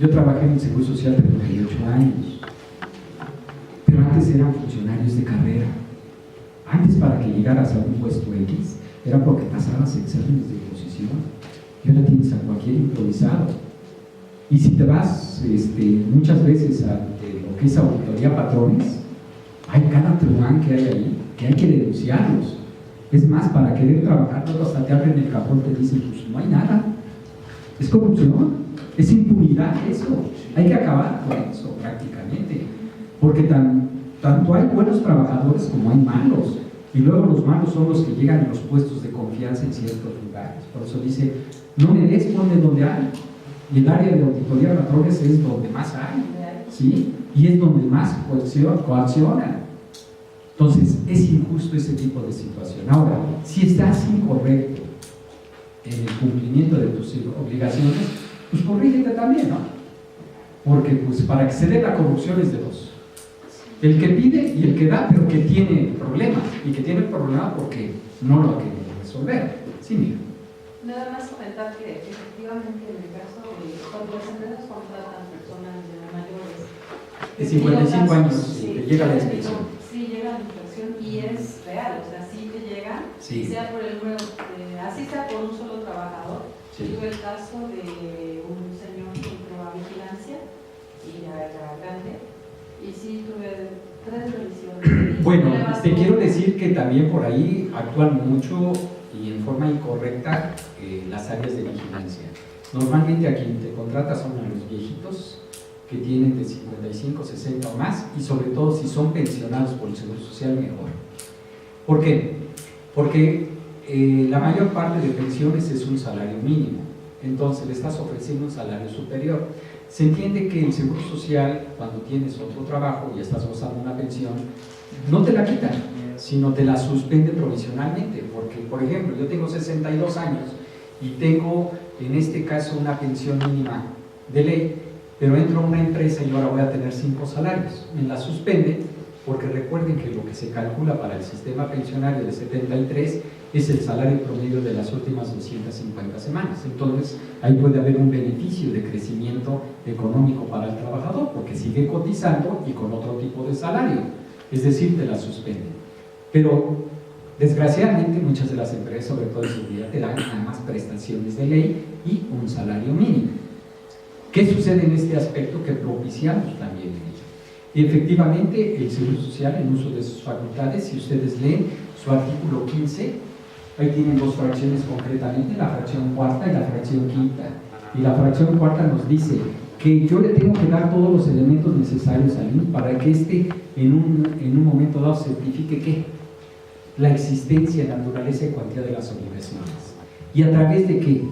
Yo trabajé en el Seguro Social 38 años, pero antes eran funcionarios de carrera. Antes, para que llegaras a un puesto X, era porque pasabas exámenes de posición, y ahora tienes a cualquier improvisado. Y si te vas muchas veces a lo que es auditoría patrones, hay cada truán que hay ahí, que hay que denunciarlos. Es más, para querer trabajar, luego hasta te abren el cajón, te dicen, pues no hay nada. Es corrupción, es impunidad eso. Hay que acabar con eso prácticamente. Porque tanto hay buenos trabajadores como hay malos. Y luego los malos son los que llegan a los puestos de confianza en ciertos lugares. Por eso dice, no me des, ponme donde hay. Y el área de auditoría de patrones es donde más hay, ¿sí? Y es donde más coaccionan. Entonces, es injusto ese tipo de situación. Ahora, si estás incorrecto en el cumplimiento de tus obligaciones, pues corrígete también, ¿no? Porque pues para acceder a la corrupción es de dos. El que pide y el que da, pero que tiene problemas. Y que tiene problemas porque no lo ha querido resolver. Sí, mira. Nada más comentar que efectivamente en el caso de cuando las empresas contratan personas mayores de 55 años, sí, te llega la inspección. Sí, llega la inspección y es real, o sea, sí te llega, sí. Sea por el número, así sea por un solo trabajador. Sí. Tuve el caso de un señor que entró a vigilancia y ya era grande, y sí tuve 3 revisiones. Bueno, te quiero decir que también por ahí actúan mucho y en forma incorrecta las áreas de vigilancia. Normalmente a quien te contrata son a los viejitos que tienen de 55, 60 o más, y sobre todo si son pensionados por el Seguro Social, mejor. ¿Por qué? Porque la mayor parte de pensiones es un salario mínimo, entonces le estás ofreciendo un salario superior. Se entiende que el Seguro Social, cuando tienes otro trabajo y estás gozando una pensión, no te la quitan, sino te la suspende provisionalmente, porque, por ejemplo, yo tengo 62 años y tengo, en este caso, una pensión mínima de ley, pero entro a una empresa y ahora voy a tener 5 salarios. Me la suspende porque recuerden que lo que se calcula para el sistema pensionario de 73 es el salario promedio de las últimas 250 semanas. Entonces, ahí puede haber un beneficio de crecimiento económico para el trabajador, porque sigue cotizando y con otro tipo de salario. Es decir, te la suspenden. Pero, desgraciadamente, muchas de las empresas, sobre todo de seguridad, te dan nada más prestaciones de ley y un salario mínimo. ¿Qué sucede en este aspecto? Que propiciamos también en ello. Y efectivamente, el Seguro Social, en uso de sus facultades, si ustedes leen su artículo 15, ahí tienen 2 fracciones concretamente, la fracción cuarta y la fracción quinta. Y la fracción cuarta nos dice que yo le tengo que dar todos los elementos necesarios al INS para que éste en un momento dado certifique ¿qué? La existencia, naturaleza y cuantía de las obligaciones. ¿Y a través de qué?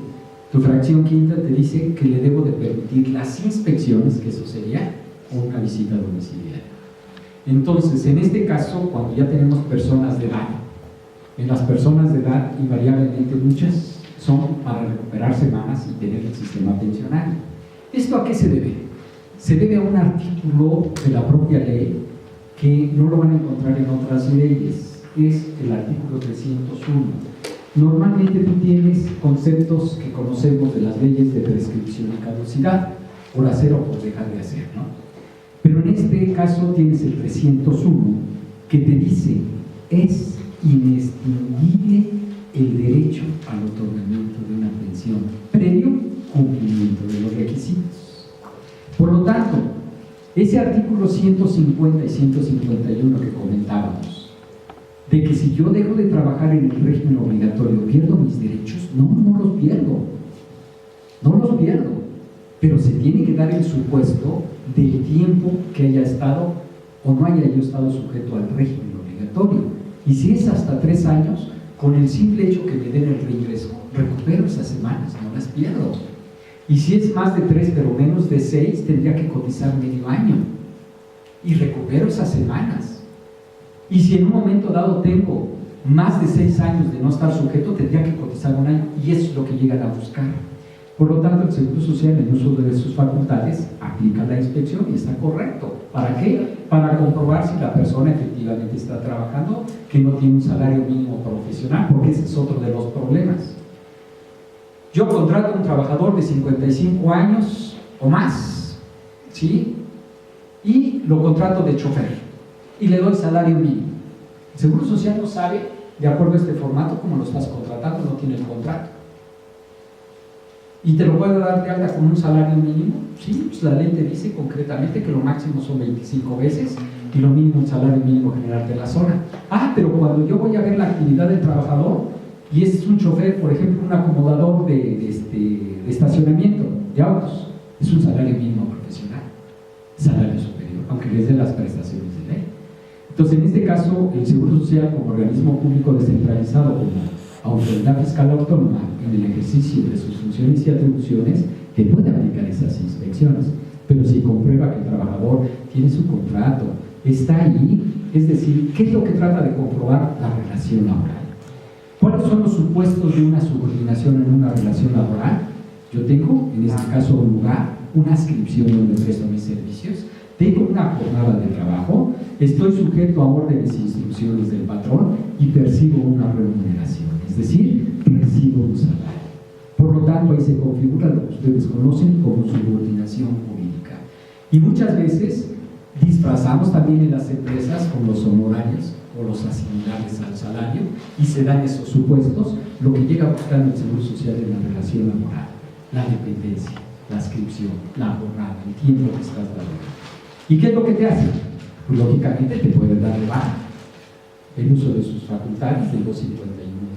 Tu fracción quinta te dice que le debo de permitir las inspecciones, que eso sería una visita domiciliaria. Entonces, en este caso, cuando ya tenemos personas de edad, en las personas de edad, invariablemente muchas son para recuperar semanas y tener el sistema pensionario. ¿Esto a qué se debe? Se debe a un artículo de la propia ley que no lo van a encontrar en otras leyes, es el artículo 301. Normalmente tú tienes conceptos que conocemos de las leyes de prescripción y caducidad, por hacer o por dejar de hacer, ¿no? Pero en este caso tienes el 301 que te dice, es inextinguible el derecho al otorgamiento de una pensión previo cumplimiento de los requisitos. Por lo tanto, ese artículo 150 y 151 que comentábamos, de que si yo dejo de trabajar en el régimen obligatorio, ¿pierdo mis derechos? No, no los pierdo. No los pierdo. Pero se tiene que dar el supuesto del tiempo que haya estado o no haya yo estado sujeto al régimen obligatorio. Y si es hasta 3 años, con el simple hecho que me den el reingreso, recupero esas semanas, no las pierdo. Y si es más de 3, pero menos de 6, tendría que cotizar medio año. Y recupero esas semanas. Y si en un momento dado tengo más de 6 años de no estar sujeto, tendría que cotizar 1 año, y eso es lo que llegan a buscar. Por lo tanto, el Seguro Social, en uso de sus facultades, aplica la inspección y está correcto. ¿Para qué? Para comprobar si la persona efectivamente está trabajando, que no tiene un salario mínimo profesional, porque ese es otro de los problemas. Yo contrato a un trabajador de 55 años o más, ¿sí? Y lo contrato de chofer y le doy salario mínimo. El Seguro Social no sabe, de acuerdo a este formato, cómo lo estás contratando, no tiene el contrato. ¿Y te lo puedo dar de alta con un salario mínimo? Sí, pues la ley te dice concretamente que lo máximo son 25 veces y lo mínimo un salario mínimo general de la zona. Ah, pero cuando yo voy a ver la actividad del trabajador y ese es un chofer, por ejemplo, un acomodador de estacionamiento de autos, es un salario mínimo profesional, salario superior, aunque les dé las prestaciones de ley. Entonces, en este caso, el Seguro Social como organismo público descentralizado, como autoridad fiscal autónoma en el ejercicio de sus funciones y atribuciones, que puede aplicar esas inspecciones, pero si comprueba que el trabajador tiene su contrato, está ahí, es decir, ¿qué es lo que trata de comprobar? La relación laboral. ¿Cuáles son los supuestos de una subordinación en una relación laboral? Yo tengo, en este caso, un lugar, una adscripción donde presto mis servicios, tengo una jornada de trabajo, estoy sujeto a órdenes e instrucciones del patrón y percibo una remuneración, es decir, recibo un salario. Por lo tanto, ahí se configura lo que ustedes conocen como subordinación jurídica. Y muchas veces disfrazamos también en las empresas con los honorarios o los asimilables al salario y se dan esos supuestos, lo que llega buscando el Seguro Social en la relación laboral, la dependencia, la adscripción, la jornada, el tiempo que estás dando. ¿Y qué es lo que te hace? Pues lógicamente te puede dar de baja el uso de sus facultades del 251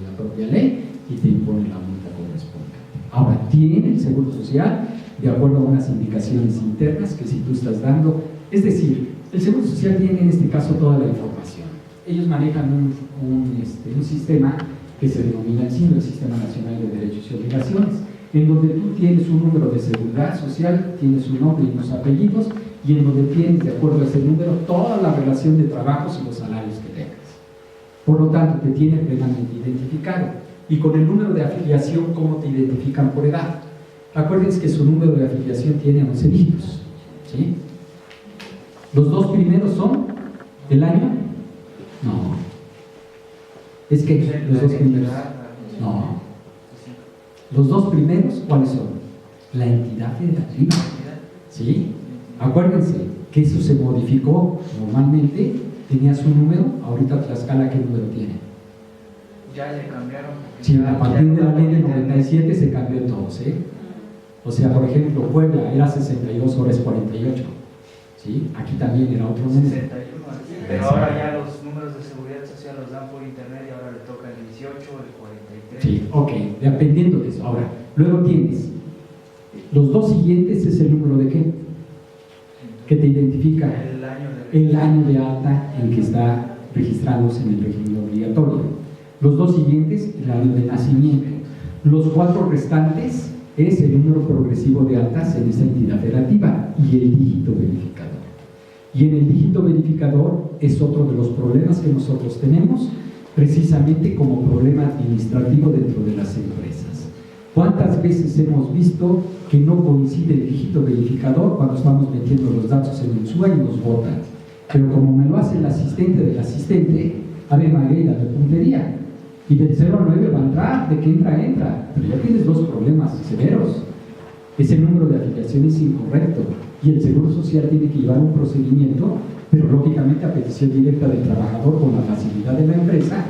de la propia ley y te impone la multa correspondiente. Ahora, tiene el Seguro Social, de acuerdo a unas indicaciones internas que si tú estás dando, es decir, el Seguro Social tiene en este caso toda la información. Ellos manejan un sistema que se denomina el SINO, el Sistema Nacional de Derechos y Obligaciones, en donde tú tienes un número de seguridad social, tienes un nombre y unos apellidos, y en donde tienes, de acuerdo a ese número, toda la relación de trabajos y los salarios que tengas. Por lo tanto, te tiene plenamente identificado. Y con el número de afiliación, ¿cómo te identifican por edad? Acuérdense que su número de afiliación tiene 11 dígitos, ¿sí? ¿Los dos primeros son el año? No. Es que los dos primeros... No. Los dos primeros, ¿cuáles son? La entidad federativa, ¿sí? Acuérdense que eso se modificó. Normalmente tenía su número, ahorita Tlaxcala, ¿qué número tiene? Ya le cambiaron. Sí, a partir de la ley de 97 se cambió todo, ¿sí? O sea, por ejemplo, Puebla era 62, ahora es 48, ¿sí? Aquí también era otro número. 61, pero ahora ya los números de seguridad social los dan por internet y ahora le toca el 18 o el 43. Sí, ok, dependiendo de eso. Ahora, luego tienes los dos siguientes, ¿es el número de qué? Que te identifica el año de alta en que está registrándose en el régimen obligatorio. Los dos siguientes, el año de nacimiento. Los cuatro restantes es el número progresivo de altas en esa entidad federativa y el dígito verificador. Y en el dígito verificador es otro de los problemas que nosotros tenemos, precisamente como problema administrativo dentro de las empresas. ¿Cuántas veces hemos visto que no coincide el dígito verificador cuando estamos metiendo los datos en el SUA y nos votan? Pero como me lo hace el asistente del asistente, a ver, María, de puntería. Y del 0 al 9 va a entrar, de que entra. Pero ya tienes dos problemas severos. Ese número de afiliación es incorrecto y el Seguro Social tiene que llevar un procedimiento, pero lógicamente a petición directa del trabajador con la facilidad de la empresa,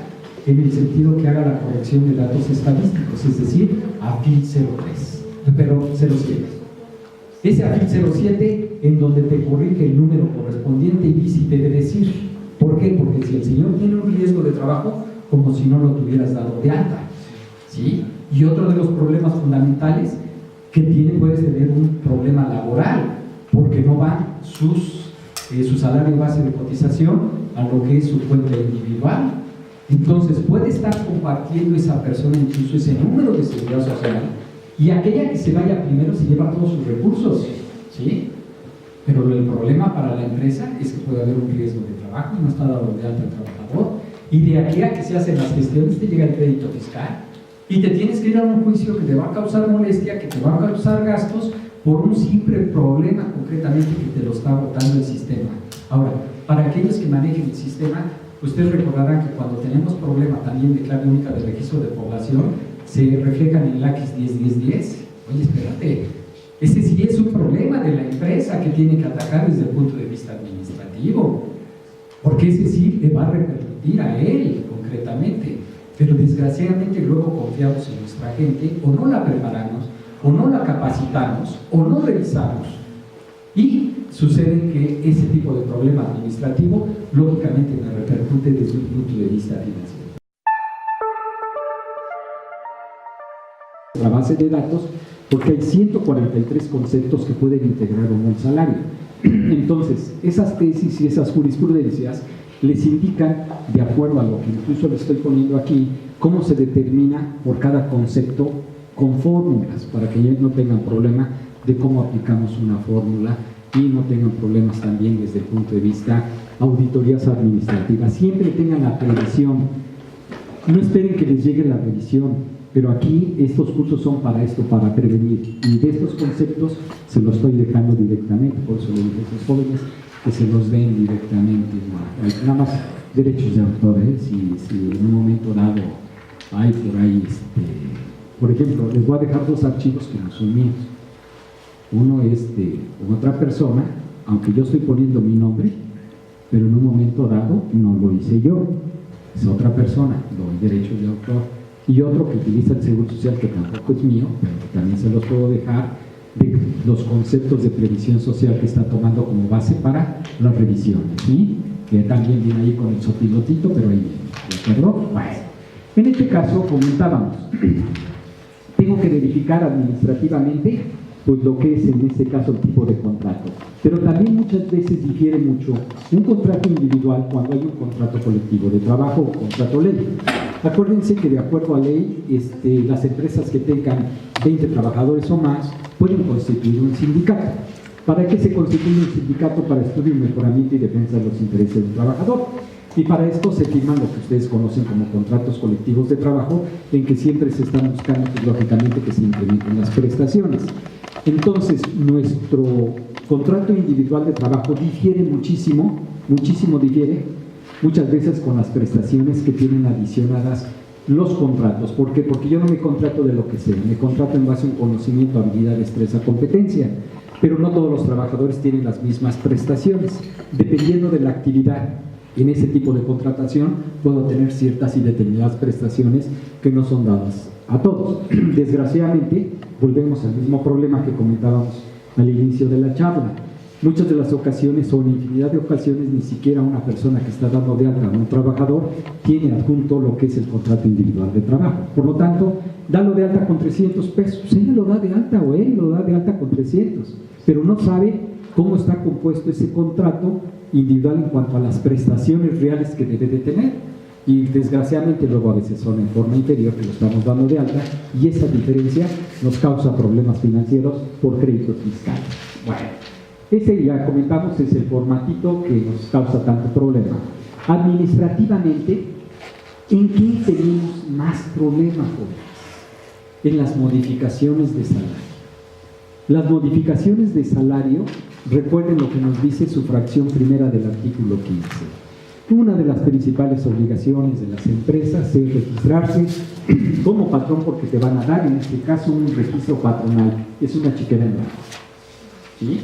en el sentido que haga la corrección de datos estadísticos, es decir, AFIL 07. Ese AFIL 07 en donde te corrige el número correspondiente y si te debe decir. ¿Por qué? Porque si el señor tiene un riesgo de trabajo, como si no lo tuvieras dado de alta, ¿sí? Y otro de los problemas fundamentales que puedes tener un problema laboral, porque no va su salario base de cotización a lo que es su cuenta individual. Entonces puede estar compartiendo esa persona incluso ese número de seguridad social y aquella que se vaya primero se lleva todos sus recursos, ¿sí? Pero el problema para la empresa es que puede haber un riesgo de trabajo y no está dado de alta el trabajador, y de aquí a que se hacen las gestiones te llega el crédito fiscal y te tienes que ir a un juicio que te va a causar molestia, que te va a causar gastos por un simple problema concretamente que te lo está botando el sistema. Ahora, para aquellos que manejen el sistema, ustedes recordarán que cuando tenemos problema también de clave única de registro de población, se reflejan en el AX 10-10-10. Oye, espérate, Ese sí es un problema de la empresa que tiene que atacar desde el punto de vista administrativo, porque ese sí le va a repercutir a él concretamente. Pero desgraciadamente luego confiamos en nuestra gente, o no la preparamos, o no la capacitamos, o no revisamos. Y sucede que ese tipo de problema administrativo lógicamente me repercute desde un punto de vista financiero. La base de datos, porque hay 143 conceptos que pueden integrar en el salario. Entonces, esas tesis y esas jurisprudencias les indican, de acuerdo a lo que incluso le estoy poniendo aquí, cómo se determina por cada concepto con fórmulas, para que ellos no tengan problema de cómo aplicamos una fórmula y no tengan problemas también desde el punto de vista auditorías administrativas. Siempre tengan la previsión, no esperen que les llegue la revisión, pero aquí estos cursos son para esto, para prevenir, y de estos conceptos se los estoy dejando directamente, por eso les digo a esos jóvenes que se los den directamente, nada más derechos de autor, si en un momento dado hay por ahí, por ejemplo, les voy a dejar dos archivos que no son míos. Uno es de otra persona, aunque yo estoy poniendo mi nombre, pero en un momento dado no lo hice yo, es otra persona, doy derechos de autor. Y otro que utiliza el Seguro Social, que tampoco es mío, pero que también se los puedo dejar, de los conceptos de previsión social que está tomando como base para las revisiones, ¿sí? Que también viene ahí con el sopilotito, pero ahí viene, ¿de acuerdo? Bueno, en este caso comentábamos, tengo que verificar administrativamente pues lo que es en este caso el tipo de contrato, pero también muchas veces difiere mucho un contrato individual cuando hay un contrato colectivo de trabajo o contrato ley. Acuérdense que de acuerdo a ley, las empresas que tengan 20 trabajadores o más pueden constituir un sindicato. ¿Para qué se constituye un sindicato? Para estudio, mejoramiento y defensa de los intereses del trabajador. Y para esto se firman lo que ustedes conocen como contratos colectivos de trabajo, en que siempre se están buscando, pues, lógicamente, que se implementen las prestaciones. Entonces, nuestro contrato individual de trabajo difiere muchísimo, difiere, muchas veces con las prestaciones que tienen adicionadas los contratos. ¿Por qué? Porque yo no me contrato de lo que sea, me contrato en base a un conocimiento, habilidad, destreza, competencia, pero no todos los trabajadores tienen las mismas prestaciones. Dependiendo de la actividad en ese tipo de contratación, puedo tener ciertas y determinadas prestaciones que no son dadas a todos. Desgraciadamente, volvemos al mismo problema que comentábamos al inicio de la charla. Muchas de las ocasiones, o en infinidad de ocasiones, ni siquiera una persona que está dando de alta a un trabajador tiene adjunto lo que es el contrato individual de trabajo. Por lo tanto, dalo de alta con 300 pesos. Ella lo da de alta o él lo da de alta con 300, pero no sabe cómo está compuesto ese contrato individual en cuanto a las prestaciones reales que debe de tener. Y desgraciadamente luego a veces son en forma inferior que lo estamos dando de alta, y esa diferencia nos causa problemas financieros por créditos fiscales. Bueno, ese ya comentamos es el formatito que nos causa tanto problema. Administrativamente, ¿en qué tenemos más problemas, jóvenes? En las modificaciones de salario. Las modificaciones de salario, recuerden lo que nos dice su fracción primera del artículo 15. Una de las principales obligaciones de las empresas es registrarse como patrón, porque te van a dar en este caso un registro patronal, es una chequera en blanco, ¿sí?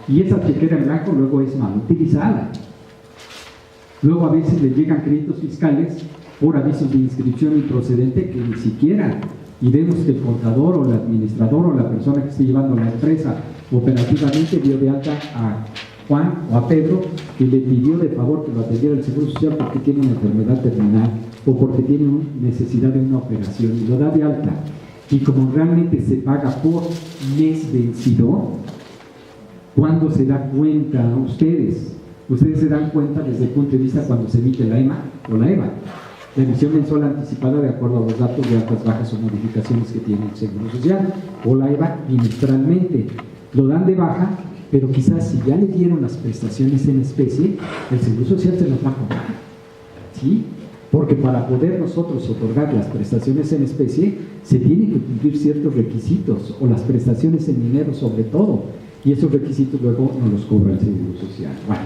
Y esa chequera en blanco luego es mal utilizada. Luego a veces le llegan créditos fiscales por avisos de inscripción improcedente que ni siquiera, y vemos que el contador o el administrador o la persona que esté llevando la empresa operativamente dio de alta a Juan o a Pedro, que le pidió de favor que lo atendiera el Seguro Social porque tiene una enfermedad terminal o porque tiene necesidad de una operación, y lo da de alta. Y como realmente se paga por mes vencido, ¿cuándo se da cuenta ustedes? Ustedes se dan cuenta desde el punto de vista cuando se emite la EMA o la EVA, la emisión mensual anticipada de acuerdo a los datos de altas, bajas o modificaciones que tiene el Seguro Social, o la EVA bimestralmente. Lo dan de baja, pero quizás si ya le dieron las prestaciones en especie, el Seguro Social se las va a cobrar, ¿sí? Porque para poder nosotros otorgar las prestaciones en especie, se tienen que cumplir ciertos requisitos, o las prestaciones en dinero sobre todo, y esos requisitos luego nos los cobra el Seguro Social. Bueno,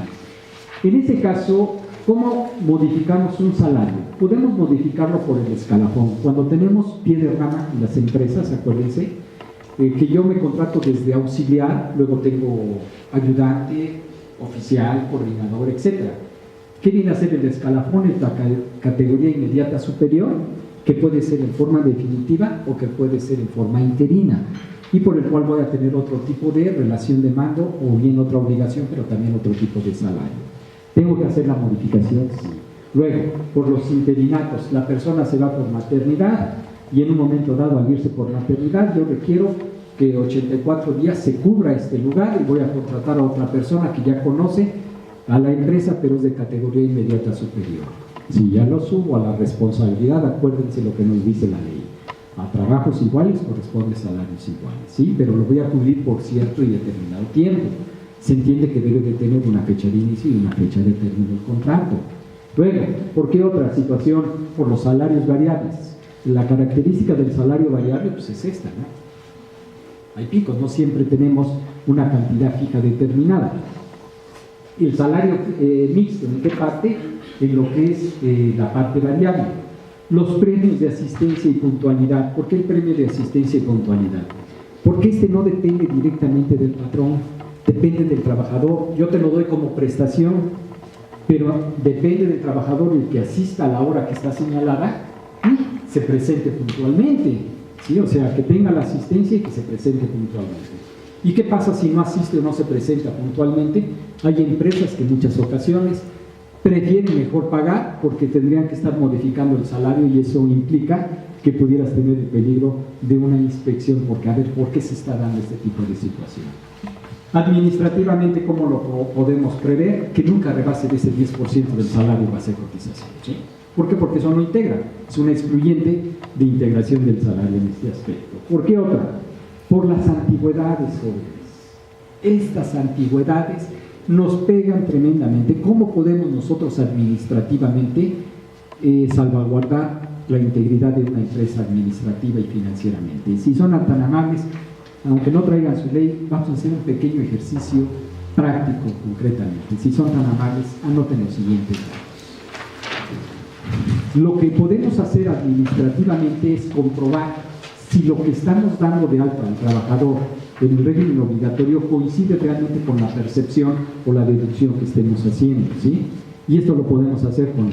en este caso, ¿cómo modificamos un salario? Podemos modificarlo por el escalafón. Cuando tenemos pie de rama en las empresas, acuérdense, que yo me contrato desde auxiliar, luego tengo ayudante, oficial, coordinador, etc. ¿Qué viene a ser el escalafón? Es la categoría inmediata superior, que puede ser en forma definitiva o que puede ser en forma interina, y por el cual voy a tener otro tipo de relación de mando o bien otra obligación, pero también otro tipo de salario. ¿Tengo que hacer la modificación? Sí. Luego, por los interinatos, la persona se va por maternidad y en un momento dado, al irse por maternidad, yo requiero que 84 días se cubra este lugar y voy a contratar a otra persona que ya conoce a la empresa, pero es de categoría inmediata superior. Si ya lo subo a la responsabilidad, acuérdense lo que nos dice la ley. A trabajos iguales corresponde salarios iguales, ¿sí? Pero lo voy a cubrir por cierto y determinado tiempo. Se entiende que debe de tener una fecha de inicio y una fecha de término del contrato. Luego, ¿por qué otra situación? Por los salarios variables. La característica del salario variable pues es esta, ¿no? Hay picos, no siempre tenemos una cantidad fija determinada. El salario mixto, ¿en qué parte? En lo que es la parte variable. Los premios de asistencia y puntualidad. ¿Por qué el premio de asistencia y puntualidad? Porque este no depende directamente del patrón, depende del trabajador. Yo te lo doy como prestación, pero depende del trabajador el que asista a la hora que está señalada y se presente puntualmente, ¿sí? O sea, que tenga la asistencia y que se presente puntualmente. ¿Y qué pasa si no asiste o no se presenta puntualmente? Hay empresas que en muchas ocasiones prefieren mejor pagar porque tendrían que estar modificando el salario y eso implica que pudieras tener el peligro de una inspección porque a ver por qué se está dando este tipo de situación. Administrativamente, ¿cómo lo podemos prever? Que nunca rebase de ese 10% del salario base de cotización, ¿sí? ¿Por qué? Porque eso no integra, es una excluyente de integración del salario en este aspecto. ¿Por qué otra? Por las antigüedades, jóvenes. Estas antigüedades nos pegan tremendamente. ¿Cómo podemos nosotros administrativamente salvaguardar la integridad de una empresa administrativa y financieramente? Si son tan amables, aunque no traigan su ley, vamos a hacer un pequeño ejercicio práctico concretamente. Si son tan amables, anoten los siguientes datos. Lo que podemos hacer administrativamente es comprobar si lo que estamos dando de alta al trabajador en el régimen obligatorio coincide realmente con la percepción o la deducción que estemos haciendo, ¿sí? Y esto lo podemos hacer con,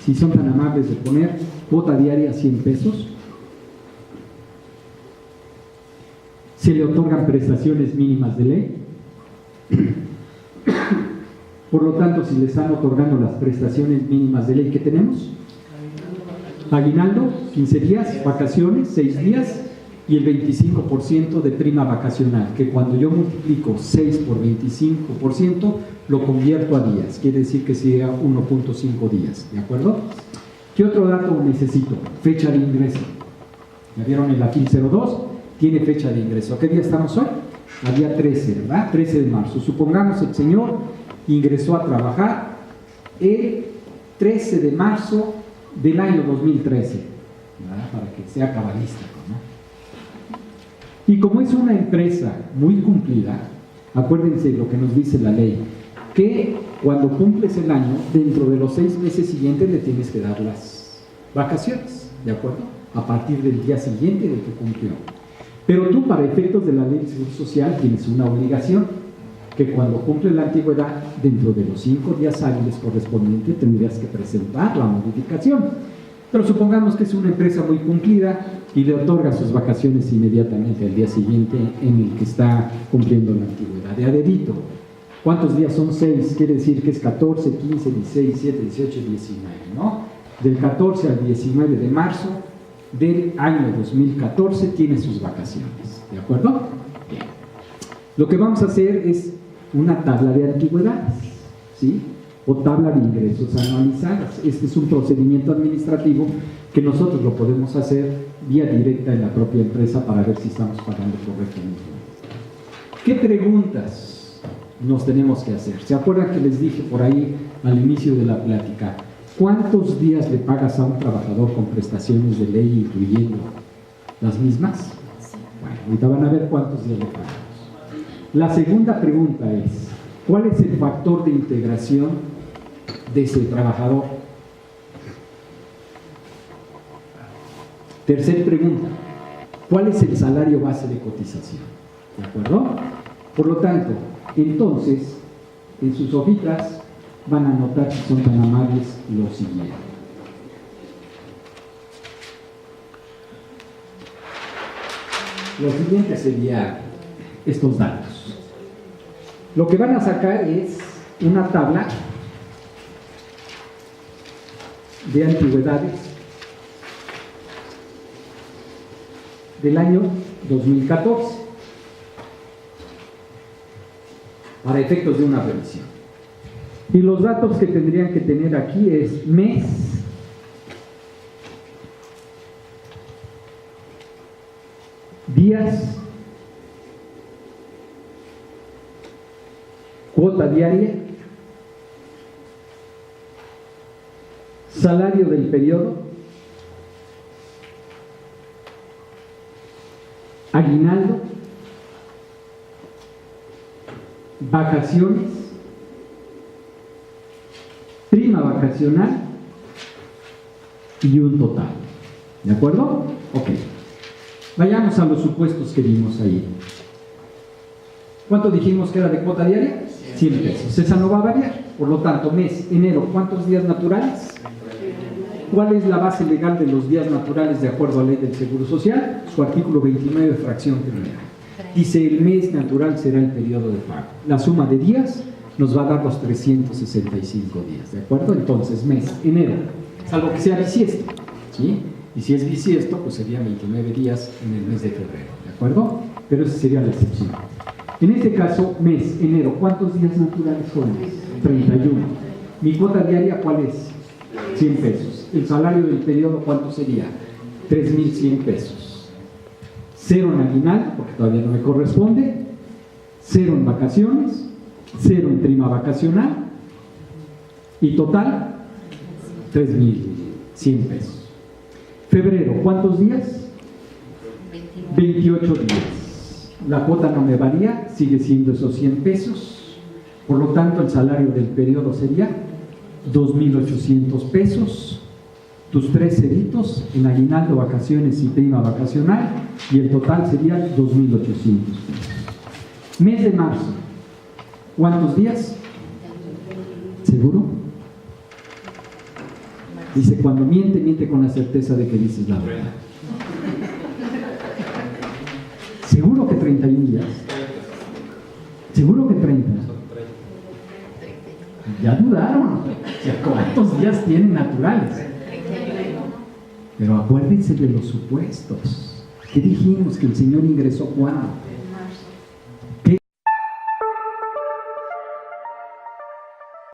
si son tan amables de poner cuota diaria 100 pesos, se le otorgan prestaciones mínimas de ley, por lo tanto, si le están otorgando las prestaciones mínimas de ley que tenemos, aguinaldo, 15 días, vacaciones, 6 días, y el 25% de prima vacacional, que cuando yo multiplico 6 por 25%, lo convierto a días, quiere decir que sea 1.5 días, ¿de acuerdo? ¿Qué otro dato necesito? Fecha de ingreso. ¿Ya vieron el AFIL 02? Tiene fecha de ingreso. ¿Qué día estamos hoy? A día 13, ¿verdad? 13 de marzo. Supongamos el señor ingresó a trabajar el 13 de marzo del año 2013, ¿verdad? Para que sea cabalístico, ¿no? Y como es una empresa muy cumplida, acuérdense lo que nos dice la ley, que cuando cumples el año, dentro de los 6 meses siguientes le tienes que dar las vacaciones, ¿de acuerdo? A partir del día siguiente de que cumplió. Pero tú, para efectos de la ley de Seguro Social, tienes una obligación, que cuando cumple la antigüedad, dentro de los 5 días hábiles correspondientes, tendrías que presentar la modificación. Pero supongamos que es una empresa muy cumplida y le otorga sus vacaciones inmediatamente al día siguiente en el que está cumpliendo la antigüedad. De a dedito. ¿Cuántos días son 6? Quiere decir que es 14, 15, 16, 17, 18, 19, ¿no? Del 14 al 19 de marzo del año 2014 tiene sus vacaciones. ¿De acuerdo? Bien. Lo que vamos a hacer es una tabla de antigüedades, ¿sí? O tabla de ingresos anualizadas. Este es un procedimiento administrativo que nosotros lo podemos hacer vía directa en la propia empresa para ver si estamos pagando correctamente. ¿Qué preguntas nos tenemos que hacer? ¿Se acuerdan que les dije por ahí al inicio de la plática? ¿Cuántos días le pagas a un trabajador con prestaciones de ley incluyendo las mismas? Bueno, ahorita van a ver cuántos días le pagamos. La segunda pregunta es, ¿cuál es el factor de integración de ese trabajador? Tercera pregunta, ¿Cuál es el salario base de cotización? ¿De acuerdo? Por lo tanto, entonces, en sus hojitas van a anotar, si son tan amables, lo siguiente. Lo siguiente sería estos datos. Lo que van a sacar es una tabla de antigüedades del año 2014 para efectos de una revisión. Y los datos que tendrían que tener aquí es mes, días, cuota diaria, salario del periodo, aguinaldo, vacaciones, prima vacacional y un total. ¿De acuerdo? Ok. Vayamos a los supuestos que vimos ahí. ¿Cuánto dijimos que era de cuota diaria? 100 pesos. Esa no va a variar. Por lo tanto, mes, enero, ¿cuántos días naturales? ¿Cuál es la base legal de los días naturales de acuerdo a la ley del Seguro Social? Su artículo 29, fracción primera. Dice, el mes natural será el periodo de pago. La suma de días nos va a dar los 365 días, ¿de acuerdo? Entonces, mes, enero, salvo que sea bisiesto, ¿sí? Y si es bisiesto, pues sería 29 días en el mes de febrero, ¿de acuerdo? Pero esa sería la excepción. En este caso, mes, enero, ¿cuántos días naturales son? 31. ¿Mi cuota diaria cuál es? 100 pesos. ¿El salario del periodo cuánto sería? 3.100 pesos. Cero en aguinaldo, porque todavía no me corresponde. Cero en vacaciones. Cero en prima vacacional. Y total, 3.100 pesos. Febrero, ¿cuántos días? 28 días. La cuota no me varía, sigue siendo esos 100 pesos. Por lo tanto, el salario del periodo sería 2.800 pesos. Tus 3 ceritos en aguinaldo, vacaciones y prima vacacional. Y el total sería 2.800 pesos. Mes de marzo. ¿Cuántos días? ¿Seguro? Dice, cuando miente, miente con la certeza de que dices la verdad. ¿Seguro que 31 días? ¿Seguro que 30? Ya dudaron. O sea, ¿cuántos días tienen naturales? Pero acuérdense de los supuestos. ¿Qué dijimos? Que el Señor ingresó cuándo?